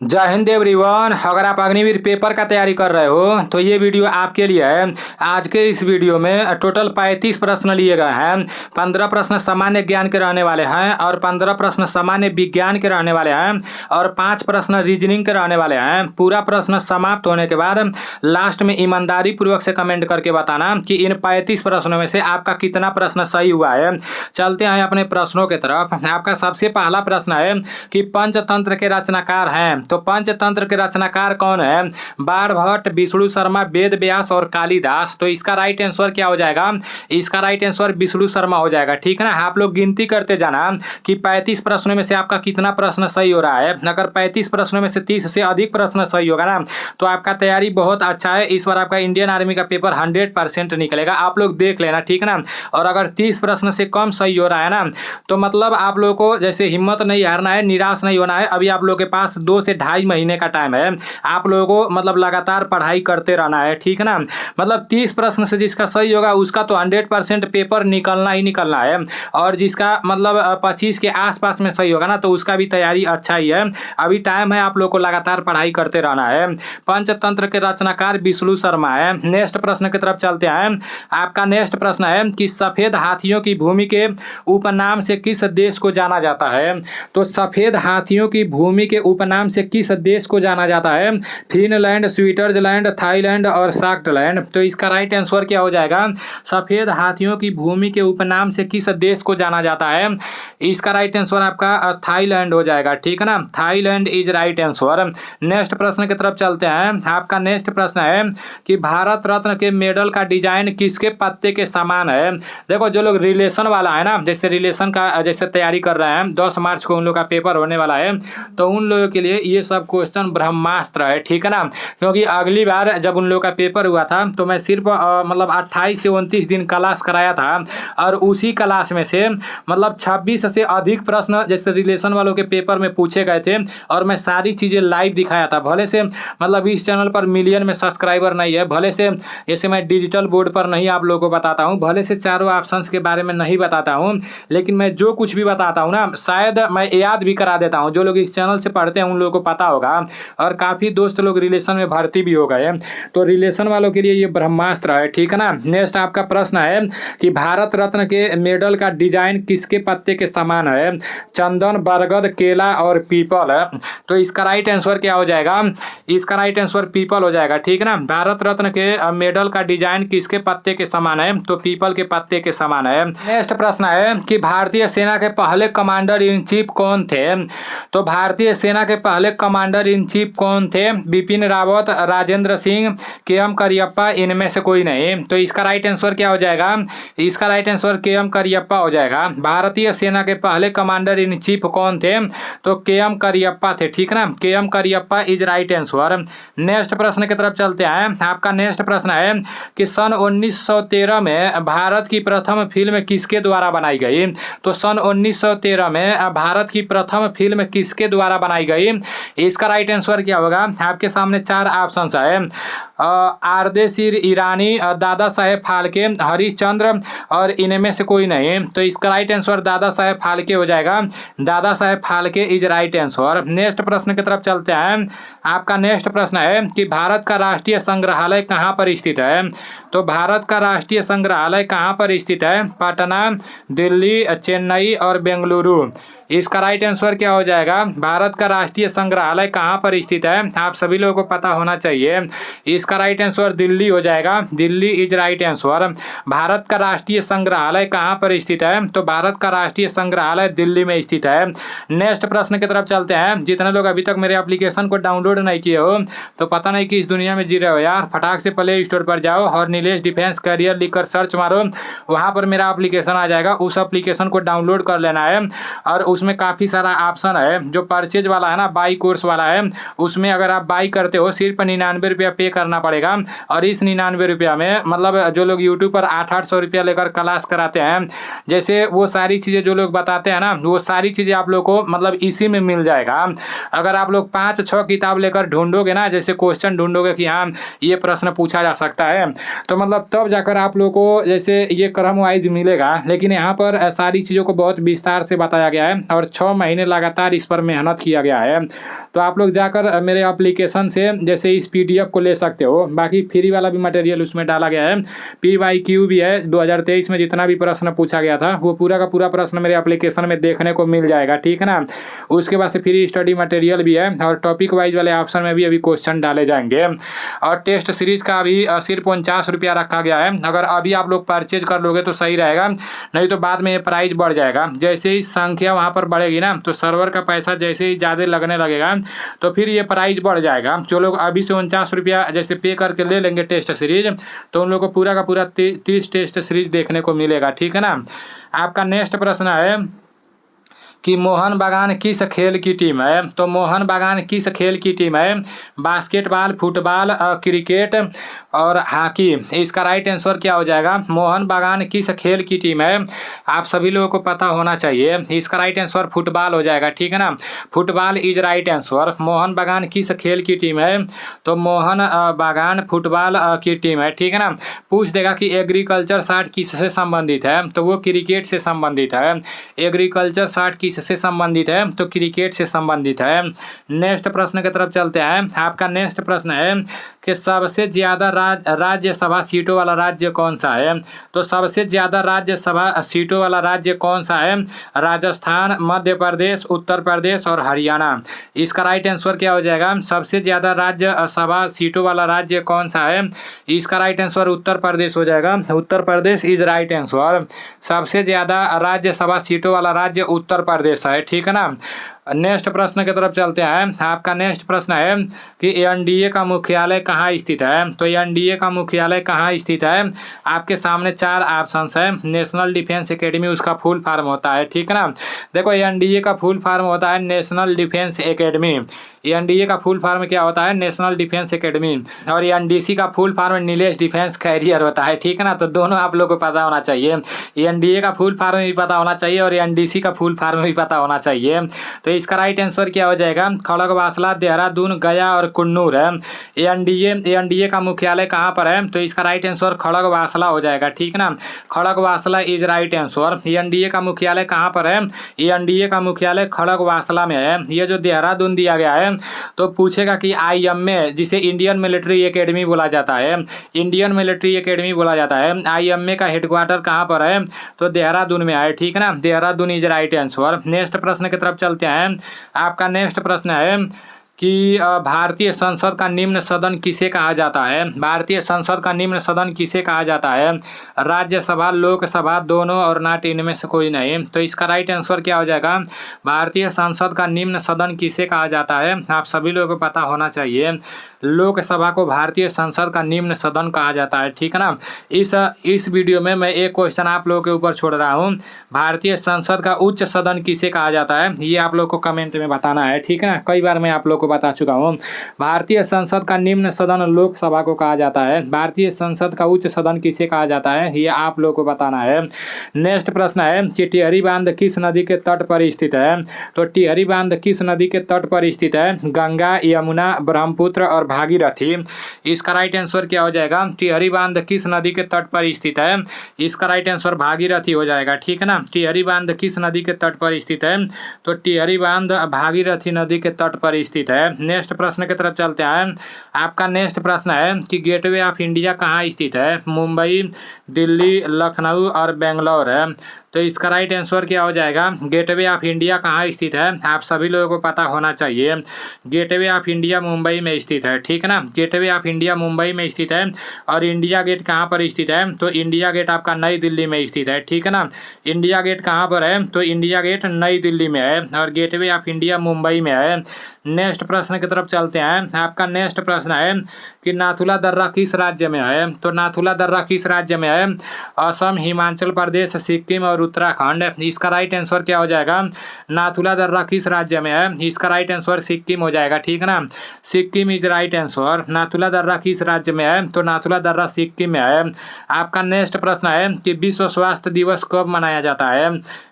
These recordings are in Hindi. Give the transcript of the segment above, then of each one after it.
जय हिंद एवरीवन। अगर आप अग्निवीर पेपर का तैयारी कर रहे हो तो ये वीडियो आपके लिए है। आज के इस वीडियो में टोटल 35 प्रश्न लिए गए हैं। 15 प्रश्न सामान्य ज्ञान के रहने वाले हैं और 15 प्रश्न सामान्य विज्ञान के रहने वाले हैं और 5 प्रश्न रीजनिंग के रहने वाले हैं। पूरा प्रश्न समाप्त होने के बाद लास्ट में ईमानदारी पूर्वक से कमेंट करके बताना कि इन 35 प्रश्नों में से आपका कितना प्रश्न सही हुआ है। चलते हैं अपने प्रश्नों की तरफ। आपका सबसे पहला प्रश्न है कि पंचतंत्र के रचनाकार हैं। तो पंचतंत्र के रचनाकार कौन है? बाणभट्ट, विष्णु शर्मा, वेद व्यास और कालिदास। तो इसका राइट आंसर क्या हो जाएगा? इसका राइट आंसर विष्णु शर्मा हो जाएगा। ठीक है ना। आप लोग गिनती करते जाना कि 35 प्रश्नों में से आपका कितना प्रश्न सही हो रहा है। अगर 35 प्रश्नों में से 30 से अधिक प्रश्न सही होगा ना तो आपका तैयारी बहुत अच्छा है। इस बार आपका इंडियन आर्मी का पेपर 100% निकलेगा। आप लोग देख लेना। ठीक है ना। और अगर 30 प्रश्न से कम सही हो रहा है ना तो मतलब आप लोग को जैसे हिम्मत नहीं हारना है, निराश नहीं होना है। अभी आप लोग के पास 2 से 2.5 महीने का टाइम है। आप लोगों को मतलब लगातार पढ़ाई करते रहना है। ठीक है ना। मतलब 30 प्रश्न से जिसका सही होगा उसका तो 100% पेपर निकलना ही निकलना है। और जिसका मतलब 25 के आसपास में सही होगा ना तो उसका भी तैयारी अच्छा ही है। अभी टाइम है, आप लोग को लगातार पढ़ाई करते रहना है। पंचतंत्र के रचनाकार विष्णु शर्मा है। नेक्स्ट प्रश्न की तरफ चलते हैं। आपका नेक्स्ट प्रश्न है कि सफेद हाथियों की भूमि के उपनाम से किस देश को जाना जाता है? तो सफेद हाथियों की भूमि के उपनाम से किस देश को जाना जाता है? फिनलैंड, स्विट्जरलैंड, थाईलैंड और स्कॉटलैंड। तो इसका राइट आंसर क्या हो जाएगा? सफेद हाथियों की भूमि के उपनाम से किस देश को जाना जाता है? इसका राइट आंसर आपका थाईलैंड हो जाएगा। ठीक है ना। Thailand is right answer. Next प्रश्न की तरफ चलते हैं। आपका नेक्स्ट प्रश्न है कि भारत रत्न के मेडल का डिजाइन किसके पत्ते के समान है? देखो, जो लोग रिलेशन वाला है ना, जैसे रिलेशन का जैसे तैयारी कर रहे हैं, 10 मार्च को उन लोग का पेपर होने वाला है, तो उन लोगों के लिए ये सब क्वेश्चन ब्रह्मास्त्र है। ठीक है ना। क्योंकि अगली बार जब उन लोग का पेपर हुआ था तो मैं सिर्फ मतलब 28 से 29 दिन क्लास कराया था और उसी क्लास में से मतलब 26 से अधिक प्रश्न जैसे रिलेशन वालों के पेपर में पूछे गए थे और मैं सारी चीज़ें लाइव दिखाया था। भले से मतलब इस चैनल पर मिलियन में सब्सक्राइबर नहीं है, भले से जैसे मैं डिजिटल बोर्ड पर नहीं आप लोगों को बताता हूँ, भले से चारों ऑप्शंस के बारे में नहीं बताता हूँ, लेकिन मैं जो कुछ भी बताता हूँ ना शायद मैं याद भी करा देता हूँ। जो लोग इस चैनल से पढ़ते हैं उन लोगों को पता होगा और काफ़ी दोस्त लोग रिलेशन में भर्ती भी हो गए। तो रिलेशन वालों के लिए ये ब्रह्मास्त्र है। ठीक है ना। नेक्स्ट आपका प्रश्न है कि भारत रत्न के मेडल का डिजाइन किसके पत्ते के समान है? चंदन, बरगद, केला और पीपल है। तो इसका राइट आंसर क्या हो जाएगा? इसका राइट आंसर पीपल हो जाएगा। ठीक है ना। भारत रत्न के मेडल का डिजाइन किसके पत्ते के समान है? तो पीपल के पत्ते के समान है। नेक्स्ट प्रश्न है कि भारतीय सेना के पहले कमांडर इन चीफ कौन थे? तो भारतीय सेना के पहले कमांडर इन चीफ कौन थे? बिपिन रावत, राजेंद्र सिंह, के.एम. करियप्पा, इनमें से कोई नहीं। तो इसका राइट आंसर क्या हो जाएगा? इसका राइट आंसर के.एम. करियप्पा हो जाएगा। भारतीय सेना के पहले कमांडर इन चीफ कौन थे? तो के.एम. करियप्पा थे। ठीक है ना। KM. Cariappa is right answer. Next प्रश्न की तरफ चलते हैं। आपका नेक्स्ट प्रश्न है कि सन 1913 में भारत की प्रथम फिल्म किसके द्वारा बनाई गई? तो सन 1913 में भारत की प्रथम फिल्म किसके द्वारा बनाई गई? इसका राइट आंसर क्या होगा? आपके सामने 4 ऑप्शन है। आर्देशीर ईरानी, दादा साहेब फाल्के, हरिश्चंद्र और इनमें से कोई नहीं। तो इसका राइट आंसर दादा साहेब फाल्के हो जाएगा। Dada Saheb Phalke is right answer. Next प्रश्न की तरफ चलते हैं। आपका नेक्स्ट प्रश्न है कि भारत का राष्ट्रीय संग्रहालय कहाँ पर स्थित है? तो भारत का राष्ट्रीय संग्रहालय कहाँ पर स्थित है? पटना, दिल्ली, चेन्नई और बेंगलुरु। इसका राइट आंसर क्या हो जाएगा? भारत का राष्ट्रीय संग्रहालय कहाँ पर स्थित है? आप सभी लोगों को पता होना चाहिए। इसका राइट आंसर दिल्ली हो जाएगा। Delhi is right answer. Bharat का राष्ट्रीय संग्रहालय कहाँ पर स्थित है? तो भारत का राष्ट्रीय संग्रहालय दिल्ली में स्थित है। नेक्स्ट प्रश्न की तरफ चलते हैं। जितने लोग अभी तक मेरे एप्लीकेशन को डाउनलोड नहीं किए हो तो पता नहीं कि इस दुनिया में जी रहे हो यार, फटाक से प्ले स्टोर पर जाओ और नीलेश डिफेंस करियर लिखकर सर्च मारो, वहाँ पर मेरा एप्लीकेशन आ जाएगा। उस एप्लीकेशन को डाउनलोड कर लेना है और उसमें काफ़ी सारा ऑप्शन है। जो परचेज वाला है ना, बाई कोर्स वाला है, उसमें अगर आप बाई करते हो सिर्फ 99 रुपया पे करना पड़ेगा। और इस 99 रुपया में मतलब जो लोग यूट्यूब पर 800 रुपया लेकर क्लास कराते हैं, जैसे वो सारी चीज़ें जो लोग बताते हैं ना, वो सारी चीज़ें आप लोग को मतलब इसी में मिल जाएगा। अगर आप लोग 5-6 किताब लेकर ढूंढोगे ना, जैसे क्वेश्चन ढूंढोगे कि हाँ ये प्रश्न पूछा जा सकता है, तो मतलब तब जाकर आप लोग को जैसे ये क्रम वाइज मिलेगा। लेकिन यहाँ पर सारी चीज़ों को बहुत विस्तार से बताया गया है और 6 महीने लगातार इस पर मेहनत किया गया है। तो आप लोग जाकर मेरे एप्लीकेशन से जैसे इस PDF को ले सकते हो। बाकी फ्री वाला भी मटेरियल उसमें डाला गया है, PYQ भी है। 2023 में जितना भी प्रश्न पूछा गया था वो पूरा का पूरा प्रश्न मेरे एप्लीकेशन में देखने को मिल जाएगा, ठीक है ना। उसके बाद से फ्री स्टडी मटेरियल भी है और टॉपिक वाइज वाले ऑप्शन में भी अभी क्वेश्चन डाले जाएंगे। और टेस्ट सीरीज का अभी सिर्फ 49 रुपया रखा गया है। अगर अभी आप लोग परचेज कर लोगे तो सही रहेगा, नहीं तो बाद में ये प्राइस बढ़ जाएगा। जैसे ही संख्या वहाँ पर बढ़ेगी ना तो सर्वर का पैसा जैसे ही ज़्यादा लगने लगेगा तो फिर ये प्राइस बढ़ जाएगा। जो लोग अभी से 49 रुपया जैसे पे करके ले लेंगे टेस्ट सीरीज तो उन लोगों को पूरा का पूरा 30 टेस्ट सीरीज देखने को मिलेगा, ठीक है ना। आपका नेक्स्ट प्रश्न है कि मोहन बागान किस खेल की टीम है। तो मोहन बागान किस खेल की टीम है? बास्केटबॉल, फुटबॉल, क्रिकेट और हॉकी। इसका राइट आंसर क्या हो जाएगा? मोहन बागान किस खेल की टीम है? आप सभी लोगों को पता होना चाहिए। इसका राइट आंसर फुटबॉल हो जाएगा, ठीक है ना। Football is right answer. Mohan बागान किस खेल की टीम है? तो मोहन बागान फुटबॉल की टीम है, ठीक है ना। पूछ देगा कि एग्रीकल्चर शार्ट किससे संबंधित है, तो वो क्रिकेट से संबंधित है। एग्रीकल्चर शार्ट किससे संबंधित है? तो क्रिकेट से संबंधित है। नेक्स्ट प्रश्न की तरफ चलते हैं। आपका नेक्स्ट प्रश्न है कि सबसे ज़्यादा राज्यसभा सीटों वाला राज्य कौन सा है? तो सबसे ज़्यादा राज्यसभा सीटों वाला राज्य कौन सा है? राजस्थान, मध्य प्रदेश, उत्तर प्रदेश और हरियाणा। इसका राइट आंसर क्या हो जाएगा? सबसे ज़्यादा राज्यसभा सीटों वाला राज्य कौन सा है? इसका राइट आंसर उत्तर प्रदेश हो जाएगा। Uttar Pradesh is right answer. सबसे ज़्यादा राज्यसभा सीटों वाला राज्य उत्तर प्रदेश है, ठीक है ना। नेक्स्ट प्रश्न की तरफ चलते हैं। आपका नेक्स्ट प्रश्न है कि एनडीए का मुख्यालय कहाँ स्थित है? तो एनडीए का मुख्यालय कहाँ स्थित है? आपके सामने 4 ऑप्शंस है। नेशनल डिफेंस एकेडमी उसका फुल फॉर्म होता है, ठीक है ना। देखो एनडीए का फुल फॉर्म होता है नेशनल डिफेंस एकेडमी। एनडीए का फुल फॉर्म क्या होता है? National defence academy. और एनडीसी का फुल फॉर्म नीलेश डिफेंस कैरियर होता है, ठीक है ना। तो दोनों आप लोग को पता होना चाहिए। एनडीए का फुल फॉर्म भी पता होना चाहिए और एनडीसी का फुल फॉर्म भी पता होना चाहिए। तो इसका राइट आंसर क्या हो जाएगा? खड़गवासला, देहरादून, गया और कुन्नूर है। एनडीए का मुख्यालय कहाँ पर है? तो इसका राइट आंसर खड़गवासला हो जाएगा, ठीक है ना। Khadakwasla is right answer. NDA का मुख्यालय कहाँ पर है? एनडीए का मुख्यालय खड़गवासला में है। ये जो देहरादून दिया गया है तो पूछेगा कि IMA जिसे इंडियन मिलिट्री एकेडमी बोला जाता है, इंडियन मिलिट्री एकेडमी बोला जाता है, IMA का हेडक्वार्टर कहाँ पर है? तो देहरादून में है, ठीक है ना। Dehradun is right answer. Next प्रश्न की तरफ चलते हैं। आपका नेक्स्ट प्रश्न है कि भारतीय संसद का निम्न सदन किसे कहा जाता है? भारतीय संसद का निम्न सदन किसे कहा जाता है? राज्यसभा, लोकसभा, दोनों और नाट इनमें से कोई नहीं। तो इसका राइट आंसर क्या हो जाएगा? भारतीय संसद का निम्न सदन किसे कहा जाता है? आप सभी लोगों को पता होना चाहिए। लोकसभा को भारतीय संसद का निम्न सदन कहा जाता है, ठीक है ना। इस वीडियो में मैं एक क्वेश्चन आप लोगों के ऊपर छोड़ रहा हूँ। भारतीय संसद का उच्च सदन किसे कहा जाता है? ये आप लोग को कमेंट में बताना है, ठीक है ना। कई बार मैं आप लोग को बता चुका हूँ। भारतीय संसद का निम्न सदन लोकसभा को कहा जाता है। भारतीय संसद का उच्च सदन किसे कहा जाता है? ये आप लोग को बताना है। नेक्स्ट प्रश्न है कि टिहरी बांध किस नदी के तट पर स्थित है? तो टिहरी बांध किस नदी के तट पर स्थित है? गंगा, यमुना, ब्रह्मपुत्र और भागीरथी। इसका राइट आंसर क्या हो जाएगा? टिहरी बांध किस नदी के तट पर स्थित है? इसका राइट आंसर भागीरथी हो जाएगा, ठीक है ना। टिहरी बांध किस नदी के तट पर स्थित है? तो टिहरी बांध भागीरथी नदी के तट पर स्थित है। नेक्स्ट प्रश्न की तरफ चलते हैं। आपका नेक्स्ट प्रश्न है कि गेटवे ऑफ इंडिया कहाँ स्थित है? मुंबई, दिल्ली, लखनऊ और बेंगलोर है। तो इसका राइट आंसर क्या हो जाएगा? गेटवे ऑफ इंडिया कहाँ स्थित है? आप सभी लोगों को पता होना चाहिए। गेटवे ऑफ इंडिया मुंबई में स्थित है, ठीक है ना। गेटवे ऑफ इंडिया मुंबई में स्थित है। और इंडिया गेट कहाँ पर स्थित है? तो इंडिया गेट आपका नई दिल्ली में स्थित है, ठीक है ना। इंडिया गेट कहाँ पर है? तो इंडिया गेट नई दिल्ली में है और गेटवे ऑफ इंडिया मुंबई में है। नेक्स्ट प्रश्न की तरफ चलते हैं। आपका नेक्स्ट प्रश्न है कि नाथुला दर्रा किस राज्य में है? तो नाथुला दर्रा किस राज्य में है? असम, हिमाचल प्रदेश, सिक्किम और उत्तराखंड। इसका राइट आंसर क्या हो जाएगा? नाथुला दर्रा किस राज्य में है? इसका राइट आंसर सिक्किम हो जाएगा, ठीक है ना। Sikkim is right answer. Nathula दर्रा किस राज्य में है? तो नाथुला दर्रा सिक्किम में है। आपका नेक्स्ट प्रश्न है कि विश्व स्वास्थ्य दिवस कब मनाया जाता है?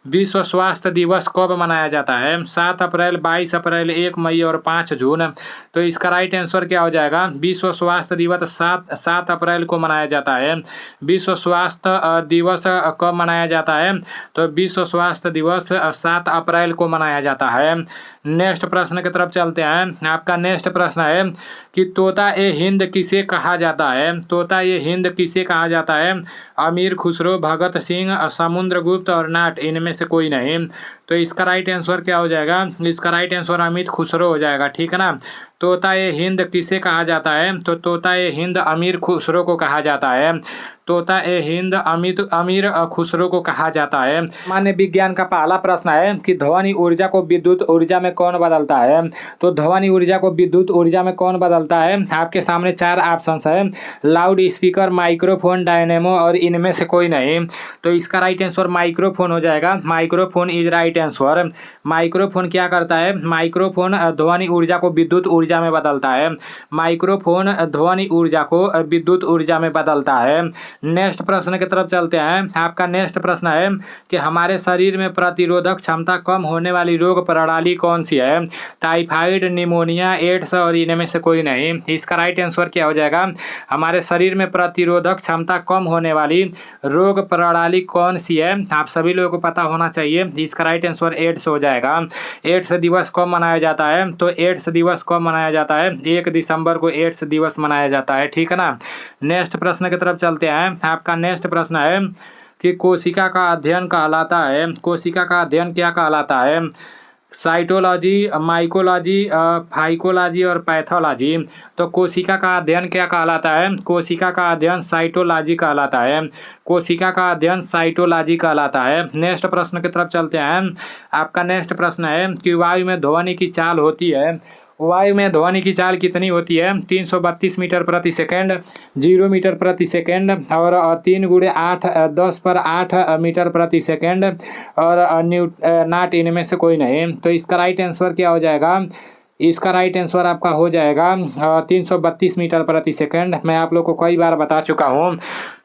विश्व स्वास्थ्य दिवस कब मनाया जाता है? 7 अप्रैल, 22 अप्रैल, 1 मई और 5 जून। तो इसका राइट आंसर क्या हो जाएगा? विश्व स्वास्थ्य दिवस 7 अप्रैल को मनाया जाता है। विश्व स्वास्थ्य दिवस कब मनाया जाता है? तो विश्व स्वास्थ्य दिवस 7 अप्रैल को मनाया जाता है। नेक्स्ट प्रश्न की तरफ चलते हैं। आपका नेक्स्ट प्रश्न है कि तोता ए हिंद किसे कहा जाता है। तोता ए हिंद किसे कहा जाता है। अमीर खुसरो, भगत सिंह, समुद्रगुप्त और नाट, इनमें से कोई नहीं। तो इसका राइट आंसर क्या हो जाएगा। इसका राइट आंसर अमित खुसरो हो जाएगा, ठीक है ना। तोता ए हिंद किसे कहा जाता है। तो तोता ए हिंद अमीर खुसरो को कहा जाता है। तोता ए हिंद अमीर खुसरो को कहा जाता है। सामान्य विज्ञान का पहला प्रश्न है कि ध्वनि ऊर्जा को विद्युत ऊर्जा में कौन बदलता है। तो ध्वनि ऊर्जा को विद्युत ऊर्जा में कौन बदलता है। आपके सामने 4 ऑप्शंस है, लाउड स्पीकर, माइक्रोफोन, डायनेमो और इनमें से कोई नहीं। तो इसका राइट आंसर माइक्रोफोन हो जाएगा। Microphone is right answer. Microphone क्या करता है। माइक्रोफोन ध्वनि ऊर्जा को विद्युत ऊर्जा में बदलता है। माइक्रोफोन ध्वनि ऊर्जा को विद्युत ऊर्जा में बदलता है। नेक्स्ट प्रश्न की तरफ चलते हैं। आपका नेक्स्ट प्रश्न है कि हमारे शरीर में प्रतिरोधक क्षमता कम होने वाली रोग प्रणाली कौन सी है। टाइफाइड, निमोनिया, एड्स और इनमें से कोई नहीं। इसका राइट आंसर क्या हो जाएगा। हमारे शरीर में प्रतिरोधक क्षमता कम होने वाली रोग प्रणाली कौन सी है। आप सभी लोगों को पता होना चाहिए। इसका राइट आंसर एड्स हो जाएगा। एड्स दिवस कब मनाया जाता है। तो एड्स दिवस कब मनाया जाता है। 1 दिसंबर को एड्स दिवस मनाया जाता है, ठीक है ना। नेक्स्ट प्रश्न की तरफ चलते हैं। आपका नेक्स्ट प्रश्न है कि कोशिका का अध्ययन कहलाता है। कोशिका का अध्ययन क्या कहलाता है। साइटोलॉजी, माइकोलॉजी, फाइकोलॉजी और पैथोलॉजी। तो कोशिका का अध्ययन क्या कहलाता है। कोशिका का अध्ययन साइटोलॉजी कहलाता है। कोशिका का अध्ययन साइटोलॉजी कहलाता है। नेक्स्ट प्रश्न की तरफ चलते हैं। आपका नेक्स्ट प्रश्न है कि वायु में ध्वनि की चाल होती है। वायु में ध्वनि की चाल कितनी होती है। 332 मीटर प्रति सेकेंड, 0 मीटर प्रति सेकेंड और 3 × 8 10⁸ मीटर प्रति सेकेंड और नाट, इनमें से कोई नहीं। तो इसका राइट आंसर क्या हो जाएगा। इसका राइट आंसर आपका हो जाएगा 332 मीटर प्रति सेकेंड। मैं आप लोग को कई बार बता चुका हूँ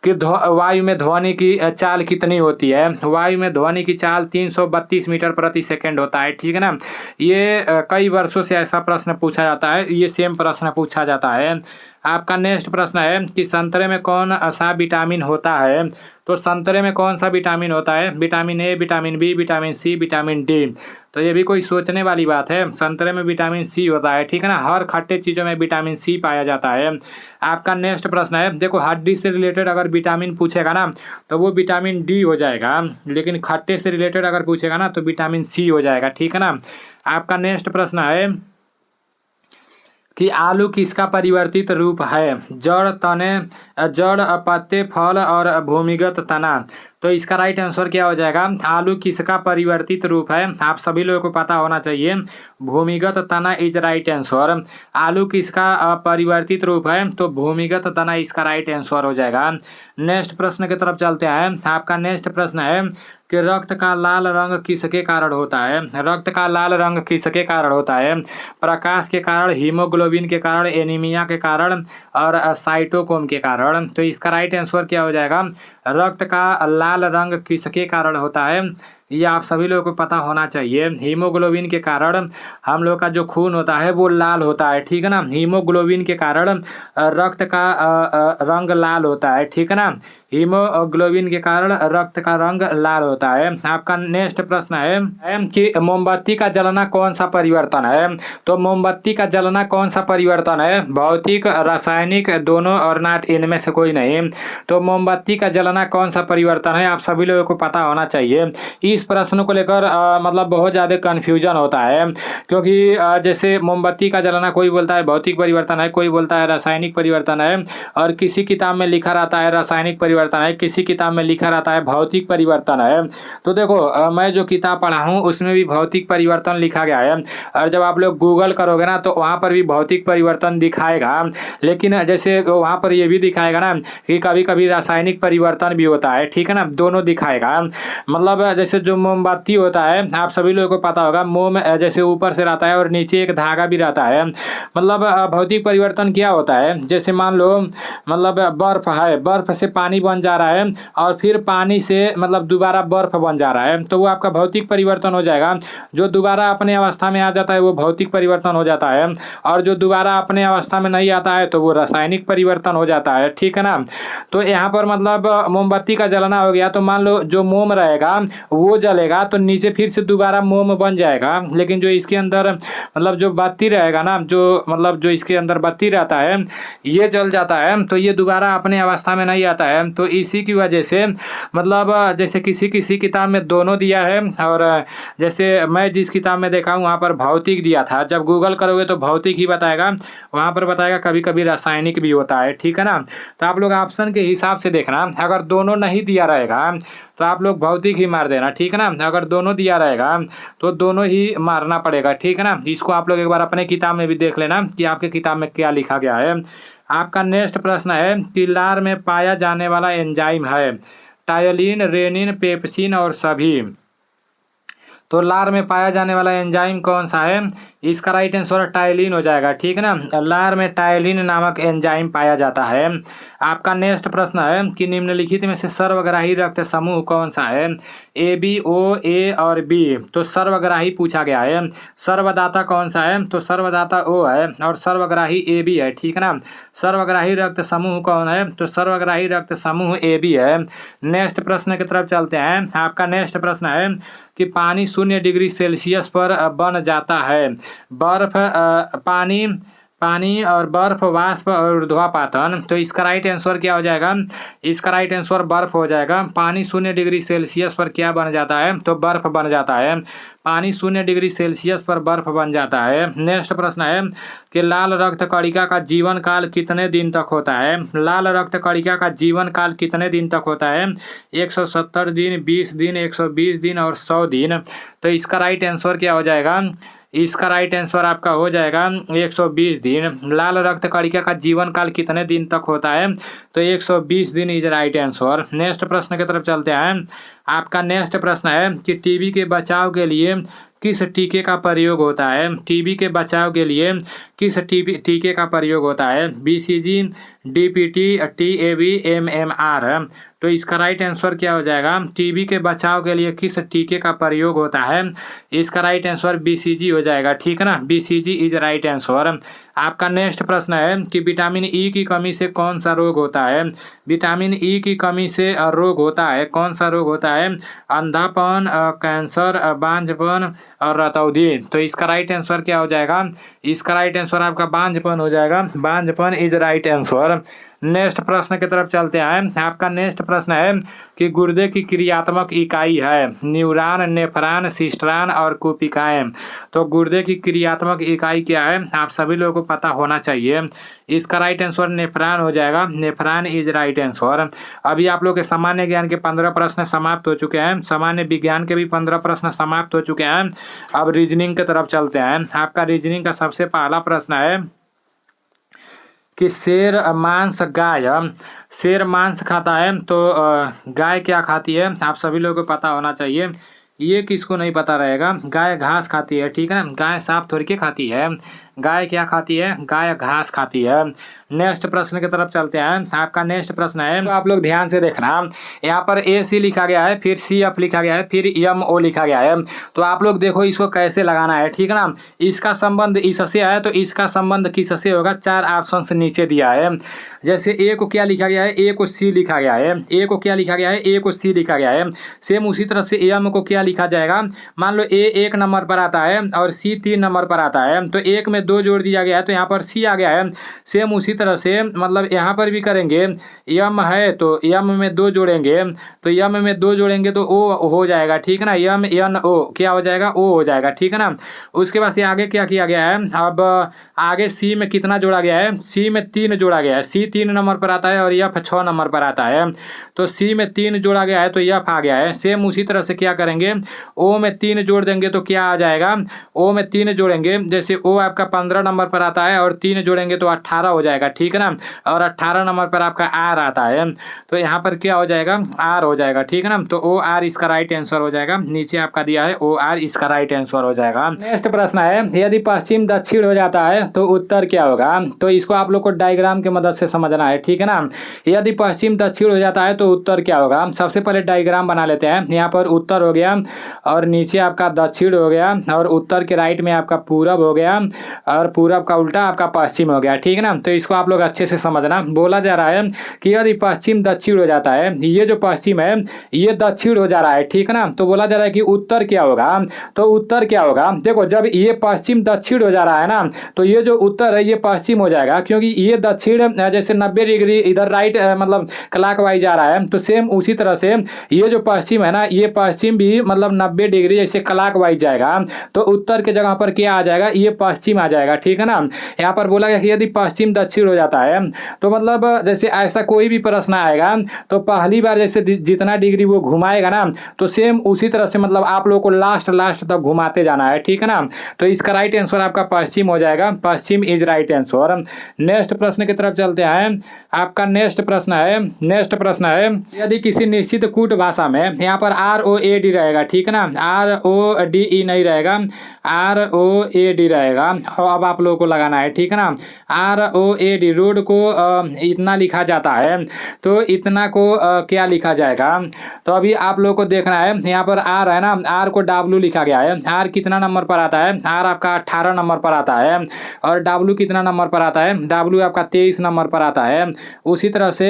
कि वायु में ध्वनि की चाल कितनी होती है। वायु में ध्वनि की चाल 332 मीटर प्रति सेकेंड होता है, ठीक है ना। ये कई वर्षों से ऐसा प्रश्न पूछा जाता है। ये सेम प्रश्न पूछा जाता है। आपका नेक्स्ट प्रश्न है कि संतरे में कौन सा विटामिन होता है। तो संतरे में कौन सा विटामिन होता है। Vitamin A, vitamin B, vitamin C, vitamin D. तो ये भी कोई सोचने वाली बात है। संतरे में विटामिन सी होता है, ठीक है ना। हर खट्टे चीज़ों में विटामिन सी पाया जाता है। आपका नेक्स्ट प्रश्न है, देखो हड्डी से रिलेटेड अगर विटामिन पूछेगा ना तो वो विटामिन डी हो जाएगा, लेकिन खट्टे से रिलेटेड अगर पूछेगा ना तो विटामिन सी हो जाएगा, ठीक है ना। आपका नेक्स्ट प्रश्न है कि आलू किसका परिवर्तित रूप है। जड़, तने, जड़, पत्ते, फल और भूमिगत तना। तो इसका राइट आंसर क्या हो जाएगा। आलू किसका परिवर्तित रूप है। आप सभी लोगों को पता होना चाहिए। भूमिगत तना इज राइट आंसर। आलू किसका परिवर्तित रूप है। तो भूमिगत तना इसका राइट आंसर हो जाएगा। नेक्स्ट प्रश्न की तरफ चलते हैं। आपका नेक्स्ट प्रश्न है कि रक्त का लाल रंग किसके कारण होता है। रक्त का लाल रंग किसके कारण होता है। प्रकाश के कारण, हीमोग्लोबिन के कारण, एनीमिया के कारण और साइटोक्रोम के कारण। तो इसका राइट आंसर क्या हो जाएगा। रक्त का लाल रंग किसके कारण होता है, ये आप सभी लोगों को पता होना चाहिए। हीमोग्लोबिन के कारण हम लोग का जो खून होता है वो लाल होता है, ठीक है ना। हीमोग्लोबिन के कारण रक्त का रंग लाल होता है, ठीक है ना। हीमोग्लोबिन के कारण रक्त का रंग लाल होता है। आपका नेक्स्ट प्रश्न है कि मोमबत्ती का जलना कौन सा परिवर्तन है। तो मोमबत्ती का जलना कौन सा परिवर्तन है। भौतिक, रासायनिक, दोनों और नाट, इनमें से कोई नहीं। तो मोमबत्ती का जलना कौन सा परिवर्तन है, आप सभी लोगों को पता होना चाहिए। इस प्रश्न को लेकर मतलब बहुत ज़्यादा कन्फ्यूजन होता है, क्योंकि जैसे मोमबत्ती का जलना कोई बोलता है भौतिक परिवर्तन है, कोई बोलता है रासायनिक परिवर्तन है, और किसी किताब में लिखा रहता है रासायनिक परिवर्तन है, किसी किताब में लिखा रहता है भौतिक परिवर्तन है। तो देखो मैं जो किताब पढ़ा हूँ उसमें भी भौतिक परिवर्तन लिखा गया है, और जब आप लोग गूगल करोगे ना तो वहाँ पर भी भौतिक परिवर्तन दिखाएगा, लेकिन जैसे वहाँ पर ये भी दिखाएगा ना कि कभी कभी रासायनिक परिवर्तन भी होता है, ठीक है ना। दोनों दिखाएगा। मतलब जैसे जो मोमबत्ती होता है आप सभी लोगों को पता होगा, मोम जैसे ऊपर से रहता है और नीचे एक धागा भी रहता है। मतलब भौतिक परिवर्तन क्या होता है, जैसे मान लो मतलब बर्फ है, बर्फ से पानी बन जा रहा है और फिर पानी से मतलब दोबारा बर्फ बन जा रहा है, तो वो आपका भौतिक परिवर्तन हो जाएगा। जो दोबारा अपने अवस्था में आ जाता है वो भौतिक परिवर्तन हो जाता है, और जो दोबारा अपने अवस्था में नहीं आता है तो वो रासायनिक परिवर्तन हो जाता है, ठीक है ना। तो यहाँ पर मतलब मोमबत्ती का जलना हो गया, तो मान लो जो मोम रहेगा वो जलेगा तो नीचे फिर से दोबारा मोम बन जाएगा, लेकिन जो इसके अंदर मतलब जो बत्ती रहेगा ना, जो मतलब जो इसके अंदर बत्ती रहता है ये जल जाता है, तो ये दोबारा अपने अवस्था में नहीं आता है। तो इसी की वजह से मतलब जैसे किसी किसी किताब में दोनों दिया है, और जैसे मैं जिस किताब में देखा हूँ वहाँ पर भौतिक दिया था। जब गूगल करोगे तो भौतिक ही बताएगा, वहाँ पर बताएगा कभी कभी रासायनिक भी होता है, ठीक है ना। तो आप लोग ऑप्शन के हिसाब से देखना, अगर दोनों नहीं दिया रहेगा तो आप लोग भौतिक ही मार देना, ठीक है ना। अगर दोनों दिया रहेगा तो दोनों ही मारना पड़ेगा, ठीक है ना। इसको आप लोग एक बार अपने किताब में भी देख लेना कि आपके किताब में क्या लिखा गया है। आपका नेक्स्ट प्रश्न है कि लार में पाया जाने वाला एंजाइम है टायलिन, रेनिन, पेप्सिन और सभी। तो लार में पाया जाने वाला एंजाइम कौन सा है? इसका राइट आंसर टायलिन हो जाएगा, ठीक है ना। लार में टायलिन नामक एंजाइम पाया जाता है। आपका नेक्स्ट प्रश्न है कि निम्नलिखित में से सर्वग्राही रक्त समूह कौन सा है? ए, बी, ओ, ए और बी। तो सर्वग्राही पूछा गया है। सर्वदाता कौन सा है? तो सर्वदाता ओ है, और सर्वग्राही ए बी है, ठीक है ना। सर्वग्राही रक्त समूह कौन है? तो सर्वग्राही रक्त समूह ए बी है। नेक्स्ट प्रश्न की तरफ चलते हैं। आपका नेक्स्ट प्रश्न है कि पानी 0 डिग्री सेल्सियस पर बन जाता है। बर्फ, पानी और बर्फ, वाष्प और ऊर्ध्वापातन। तो इसका राइट आंसर क्या हो जाएगा? इसका राइट आंसर बर्फ हो जाएगा। पानी 0 डिग्री सेल्सियस पर क्या बन जाता है? तो बर्फ बन जाता है। पानी 0 डिग्री सेल्सियस पर बर्फ बन जाता है। नेक्स्ट प्रश्न है कि लाल रक्त कणिका का जीवन काल कितने दिन तक होता है? लाल रक्त कणिका का जीवन काल कितने दिन तक होता है? 170 दिन, 20 दिन, 120 दिन और 100 दिन। तो इसका राइट आंसर क्या हो जाएगा? इसका राइट आंसर आपका हो जाएगा 120 दिन। लाल रक्त कणिका का जीवन काल कितने दिन तक होता है? तो 120 दिन इज राइट आंसर। नेक्स्ट प्रश्न की तरफ चलते हैं। आपका नेक्स्ट प्रश्न है कि टीबी के बचाव के लिए किस टीके का प्रयोग होता है? टीबी के बचाव के लिए किस टीके का प्रयोग होता है? BCG, DPT, TAB, MMR। तो इसका राइट आंसर क्या हो जाएगा? टीबी के बचाव के लिए किस टीके का प्रयोग होता है? इसका राइट आंसर BCG हो जाएगा, ठीक है ना। BCG is right answer. आपका नेक्स्ट प्रश्न है कि विटामिन ई की कमी से कौन सा रोग होता है? विटामिन ई की कमी से रोग होता है, कौन सा रोग होता है? अंधापन, कैंसर, बांझपन और रतौंधी। तो इसका राइट आंसर क्या हो जाएगा? इसका राइट आंसर आपका बांझपन हो जाएगा। बांझपन इज राइट आंसर। नेक्स्ट प्रश्न की तरफ चलते हैं। आपका नेक्स्ट प्रश्न है कि गुर्दे की क्रियात्मक इकाई है न्यूरॉन, नेफ्रॉन, सिस्ट्रॉन और कोशिकाएं। तो गुर्दे की क्रियात्मक इकाई क्या है? आप सभी लोगों को पता होना चाहिए। इसका राइट आंसर नेफ्रॉन हो जाएगा। Nephron is right answer. अभी आप लोग के सामान्य ज्ञान के 15 प्रश्न समाप्त हो चुके हैं। सामान्य विज्ञान के भी 15 प्रश्न समाप्त हो चुके हैं। अब रीजनिंग की तरफ चलते हैं। आपका रीजनिंग का सबसे पहला प्रश्न है कि शेर मांस खाता है, तो गाय क्या खाती है? आप सभी लोगों को पता होना चाहिए। ये किसको नहीं पता रहेगा? गाय घास खाती है, ठीक है ना। गाय सांप थोड़ी के खाती है। गाय क्या खाती है? गाय घास खाती है। नेक्स्ट प्रश्न की तरफ चलते हैं। आपका नेक्स्ट प्रश्न है, तो आप लोग ध्यान से देखना। यहाँ पर AC लिखा गया है, फिर CF लिखा गया है, फिर MO लिखा गया है। तो आप लोग देखो इसको कैसे लगाना है, ठीक है ना। इसका संबंध इससे है तो इसका संबंध किससे होगा? 4 ऑप्शन से नीचे दिया है। जैसे A को क्या लिखा गया है? A को C लिखा गया है। A को क्या लिखा गया है? A को C लिखा गया है। सेम उसी तरह से M को क्या लिखा जाएगा? मान लो A 1 नंबर पर आता है और C 3 नंबर पर आता है, तो 1 में 2 जोड़ दिया गया है तो यहाँ पर C आ गया है। सेम उसी तरह से मतलब यहाँ पर भी करेंगे। M है तो M में 2 जोड़ेंगे, तो M में 2 जोड़ेंगे तो O हो जाएगा, ठीक है ना। MNO क्या हो जाएगा? O हो जाएगा, ठीक है ना। उसके बाद से आगे क्या किया गया है? अब आगे C में कितना जोड़ा गया है? C में 3 जोड़ा गया है। C 3 नंबर पर आता है और F 6 नंबर पर आता है। तो C में 3 जोड़ा गया है तो F आ गया है। सेम उसी तरह से क्या करेंगे? O में 3 जोड़ देंगे तो क्या आ जाएगा? O में 3 जोड़ेंगे, जैसे O आपका 15 नंबर पर आता है और 3 जोड़ेंगे तो 18 हो जाएगा, ठीक है ना। और 18 नंबर पर आपका आर आता है, तो यहाँ पर क्या हो जाएगा, आर हो जाएगा, ठीक है ना। तो ओ आर इसका राइट आंसर हो जाएगा, नीचे आपका दिया है ओ आर इसका राइट आंसर हो जाएगा। नेक्स्ट प्रश्न है, यदि पश्चिम दक्षिण हो जाता है तो उत्तर क्या होगा। तो इसको आप लोग को डायग्राम की मदद से समझना है, ठीक है ना। यदि पश्चिम दक्षिण हो जाता है तो उत्तर क्या होगा। सबसे पहले डायग्राम बना लेते हैं। यहाँ पर उत्तर हो गया और नीचे आपका दक्षिण हो गया और उत्तर के राइट में आपका पूरब हो गया और पूरब का उल्टा आपका पश्चिम हो गया, ठीक है ना। तो इसको आप लोग अच्छे से समझना। बोला जा रहा है कि यदि पश्चिम दक्षिण हो जाता है, ये जो पश्चिम है ये दक्षिण हो जा रहा है, ठीक है ना। तो बोला जा रहा है कि उत्तर क्या होगा। तो उत्तर क्या होगा, देखो जब ये पश्चिम दक्षिण हो जा रहा है ना तो ये जो उत्तर है ये पश्चिम हो जाएगा, क्योंकि ये दक्षिण जैसे 90 डिग्री इधर राइट मतलब क्लॉकवाइज जा रहा है, तो सेम उसी तरह से ये जो पश्चिम है ना ये पश्चिम भी मतलब 90 डिग्री जैसे क्लॉकवाइज जाएगा, तो उत्तर के जगह पर क्या आ जाएगा, ये पश्चिम आ जाएगा, ठीक है ना। यहाँ पर बोला गया कि यदि पश्चिम दक्षिण हो जाता है तो मतलब जैसे ऐसा कोई भी प्रश्न आएगा तो पहली बार जैसे जितना डिग्री वो घुमाएगा ना तो सेम उसी तरह से मतलब आप लोगों को लास्ट तक घुमाते जाना है, ठीक है ना। तो इसका राइट आंसर आपका पश्चिम हो जाएगा, पश्चिम इज राइट आंसर। नेक्स्ट प्रश्न की तरफ चलते हैं। आपका नेक्स्ट प्रश्न है यदि किसी निश्चित कूट भाषा में, यहाँ पर ROAD रहेगा, ठीक है ना, RODE नहीं रहेगा, ROAD रहेगा। और अब आप लोगों को लगाना है, ठीक है ना। ROAD रोड को इतना लिखा जाता है, तो इतना को क्या लिखा जाएगा। तो अभी आप लोगों को देखना है, यहाँ पर R है ना, R को W लिखा गया है। R कितना नंबर पर आता है, R आपका 18 नंबर पर आता है। और W कितना नंबर पर आता है, W आपका 23 नंबर पर आता है। उसी तरह से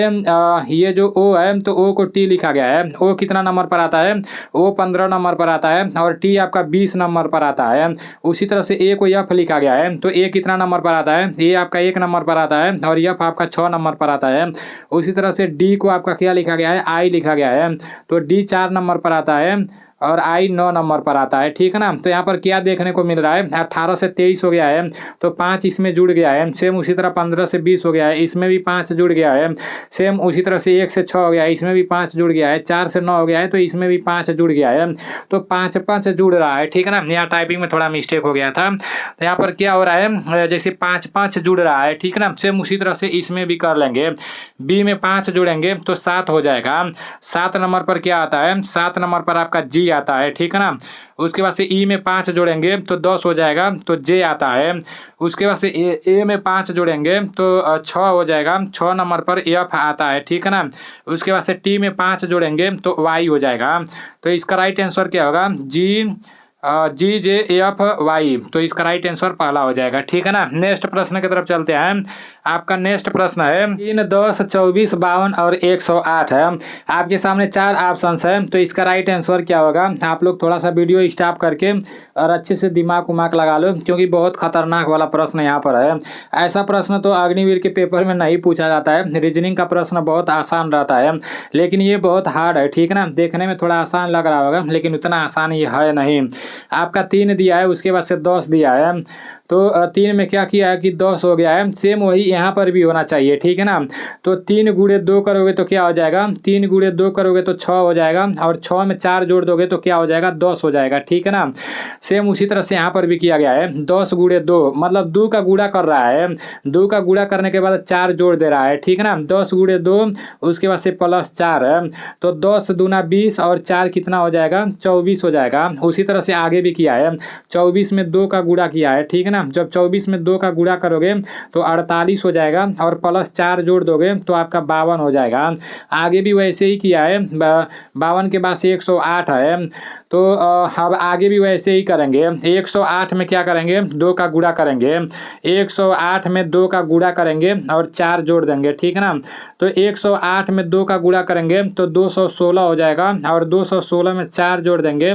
ये जो O है तो O को T लिखा गया है। O कितना नंबर पर आता है, O 15 नंबर पर आता है और T आपका 20 नंबर पर आता है। उसी तरह से A को F लिखा गया है, तो A कितना नंबर पर आता है, A आपका 1 नंबर पर आता है और F आपका 6 नंबर पर आता है। उसी तरह से D को आपका क्या लिखा गया है, I लिखा गया है, तो D 4 नंबर पर आता है और I 9 नंबर पर आता है, ठीक है ना। तो यहाँ पर क्या देखने को मिल रहा है, 18 से 23 हो गया है तो 5 इसमें जुड़ गया है। सेम उसी तरह 15 से 20 हो गया है, इसमें भी 5 जुड़ गया है। सेम उसी तरह से 1 से 6 हो गया है, इसमें भी 5 जुड़ गया है। 4 से 9 हो गया है तो इसमें भी 5 जुड़ गया है। तो 5 जुड़ रहा है, ठीक है ना। यहाँ टाइपिंग में थोड़ा मिस्टेक हो गया था। तो यहाँ पर क्या हो रहा है, जैसे 5 जुड़ रहा है, ठीक है ना। सेम उसी तरह से इसमें भी कर लेंगे। बी में 5 जोड़ेंगे तो 7 हो जाएगा। 7 नंबर पर क्या आता है, 7 नंबर पर आपका जी आता है, ठीक है ना। उसके बाद से ई में 5 जोड़ेंगे तो 10 हो जाएगा, तो जे आता है। उसके बाद से ए में 5 जोड़ेंगे तो 6 हो जाएगा, 6 नंबर पर एफ आता है, ठीक है ना। उसके बाद से टी में 5 जोड़ेंगे तो वाई हो जाएगा। तो इसका राइट आंसर क्या होगा, GJFY। तो इसका राइट आंसर पहला हो जाएगा, ठीक है ना। नेक्स्ट प्रश्न की तरफ चलते हैं। आपका नेक्स्ट प्रश्न है 3, 10, 24, 52 और 108 है। आपके सामने 4 ऑप्शन है, तो इसका राइट आंसर क्या होगा। आप लोग थोड़ा सा वीडियो स्टॉप करके और अच्छे से दिमाग लगा लो, क्योंकि बहुत खतरनाक वाला प्रश्न यहाँ पर है। ऐसा प्रश्न तो अग्निवीर के पेपर में नहीं पूछा जाता है। रीजनिंग का प्रश्न बहुत आसान रहता है, लेकिन ये बहुत हार्ड है, ठीक है ना। देखने में थोड़ा आसान लग रहा होगा लेकिन उतना आसान ये है नहीं। आपका 3 दिया है, उसके बाद से 10 दिया है, तो 3 में क्या किया है कि 10 हो गया है। सेम वही यहाँ पर भी होना चाहिए, ठीक है ना। तो 3 गुणे 2 करोगे तो क्या हो जाएगा, 3 गुणे 2 करोगे तो 6 हो जाएगा और 6 में 4 जोड़ दोगे तो क्या हो जाएगा, 10 हो जाएगा, ठीक है ना। सेम उसी तरह से यहाँ पर भी किया गया है। 10 गुणे 2 मतलब 2 का गुणा कर रहा है, 2 का गुणा करने के बाद 4 जोड़ दे रहा है, ठीक है ना। 10 गुणे 2 उसके बाद से प्लस 4 है, तो 10 दूना 20 और 4 कितना हो जाएगा, 24 हो जाएगा। उसी तरह से आगे भी किया है, 24 में 2 का गुणा किया है, ठीक है ना। जब 24 में 2 का गुणा करोगे तो 48 हो जाएगा और प्लस 4 जोड़ दोगे तो आपका 52 हो जाएगा। आगे भी वैसे ही किया है, 52 के बाद से 108 है, तो अब आगे भी वैसे ही करेंगे। 108 में क्या करेंगे, 2 का गुणा करेंगे, 108 में 2 का गुणा करेंगे और 4 जोड़ देंगे, ठीक है ना। तो 108 में 2 का गुणा करेंगे तो 216 हो जाएगा और 216 में 4 जोड़ देंगे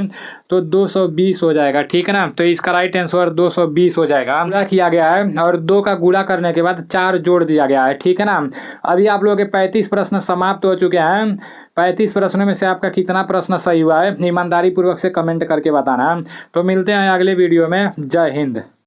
तो 220 हो जाएगा, ठीक है ना। तो इसका राइट आंसर 220 हो जाएगा। गुणा किया गया है और 2 का गुणा करने के बाद 4 जोड़ दिया गया है, ठीक है ना। अभी आप लोगों के 35 प्रश्न समाप्त हो चुके हैं। 35 प्रश्नों में से आपका कितना प्रश्न सही हुआ है ईमानदारी पूर्वक से कमेंट करके बताना। तो मिलते हैं अगले वीडियो में। जय हिंद।